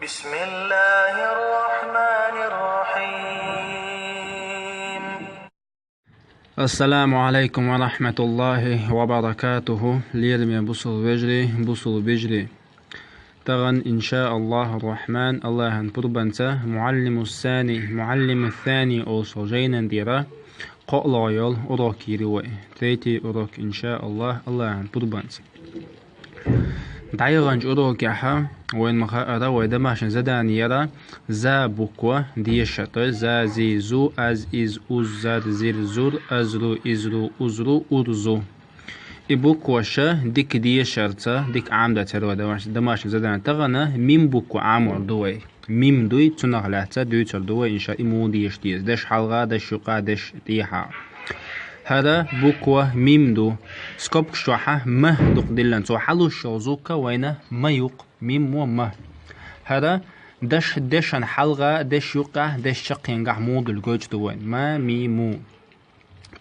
بسم الله الرحمن الرحيم. السلام عليكم ورحمة الله وبركاته. ليرمي بصل بجري تغن إن شاء الله الرحمن. الله هنبربنسا معلم الثاني أوصو جينا ديرا قول يول أروكي روي تريتي أروك إن شاء الله هنبربنسا دعيغانج أروكي حا وين مخاطر ويدماشن زدان يرا زا بوكوا ديشتر زا زي زو از إز أوز زاد زير زور أزرو إزرو أزرو أرزو إبوكوشا ديك ديشرتا ديك عامدة تروا دماشن زدان تغنى ميم بوكو عامور دوي ميم دوي تنغلاتا دوي تردوي إن شاء إمو ديش ديز دش حلغا دش يقا دش ديحا هذا بوكوا ميم دو سكوب شوحة مه دوق دلن سو حلو شوزوكا وينه ما يوق ميم وما هذا دشن حلقة دش يقع دش شقين قع مود الجوج دوين ما ميمو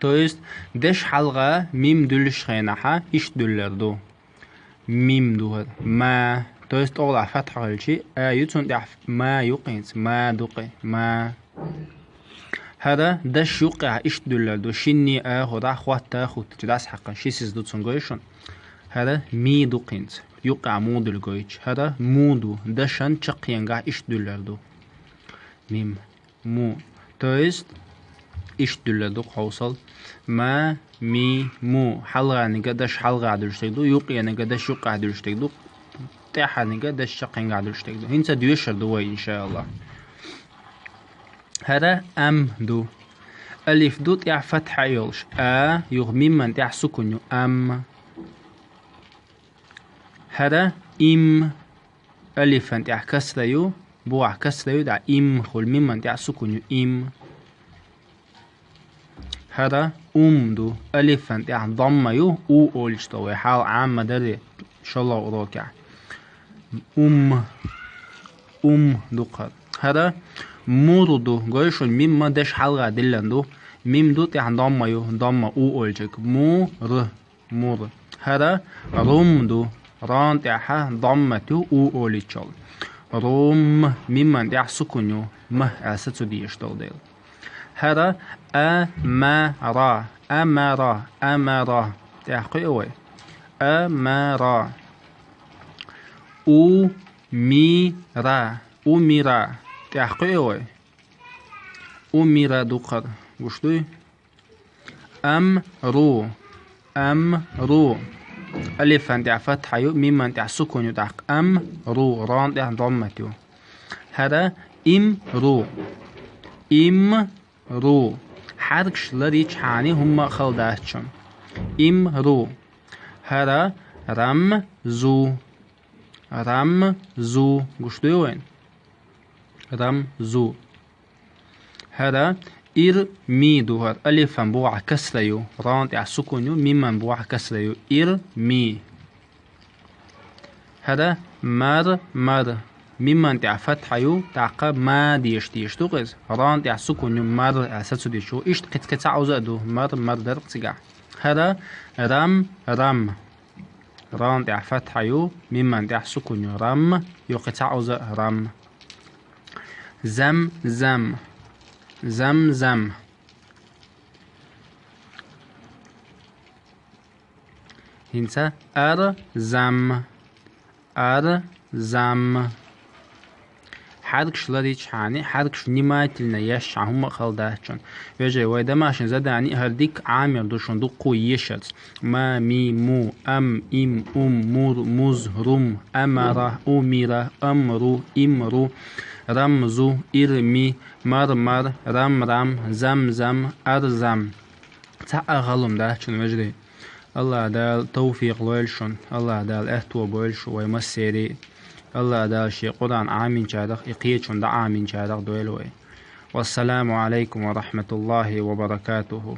تويست دش حلقة ميم دلش خينها إيش دلر دو ميم دو هذا ما تويست أغلى فتحة الشيء يتون دعف ما يقينس ما دوقي ما هذا دش يقع إيش دلر دو شيني هذا خوات تاخد تداس حقا شيسيس دو تسنجويشن هذا مي دوقينس يقع مود الجوج هذا مودو دشان شقين قاع إيش دلر دو ميم مو تويست إيش دلر دو قوصل ما مي مو حلقة نقدش حلقة عدلشتك دو يقع نقدش يقع عدلشتك دو تاحة نقدش شقين عدلشتك دو هنسا دويشر دوي إن شاء الله هذا أم دو ألف دو تاع فتحة يولش يغمي من تاع سكون أم هذا إم ألف تاع كسرة يو بوع كسرة يو تاع إم خل ميم تاع سكون إم هذا دو ألف تاع ضمة يو أو أولش توي حال عامة دري إن شاء الله أراكع دو قد هذا مردو قويش الميم دش حلقة دلن دو ميم دو تاع ضمة يو ضمة أو أولشك مور هذا دو ران تاعها ضمته أو أوليتشال روم ميم تاع سكونيو مه أساسو ديشتال ديل هذا أمارا تاع قوي أمارا أميرا تاع قوي أميرا دوقر وشدوي أمرو ألف تاع فتحة يو ميم تاع سكون يو تاع رو ران تاع ضمة يو هذا رو حركش لريش حاني هما خلداتشون رو هذا رمزو قشتو وين رمزو هذا إرميدو هذا ألف بوع كسرة يو ران تاع سكون يو ميم بوع كسرة يو إرمي هذا مر ميم تاع فتحة يو تعقب ما ديش توقز ران تاع سكون يو مر أساسو ديشو إيش كت عاوزة دو مر درق تقع هذا رم ران تاع فتحة يو ميم تاع سكون يو رم يو قت عاوزة رم زمزم هنسا أرزم حركش لديش حاني حركش نمايتلنا يش هم خلداتشون وجه ويدا ماشن زداني هرديك عامر دوشون دو قويشت ما مي مو أم إم مور موز رم أمرا أميرا أمرو إمرو رمزو إرمي مرمر رم زمزم أرزم تعغلم ده شنو وجدي الله دال توفيق لويلشون الله دال اهتو بويلشو ويمسيري الله دال شي قرآن عامين شادق إقيتشون دا عامين شادق دويلوي والسلام عليكم ورحمة الله وبركاته.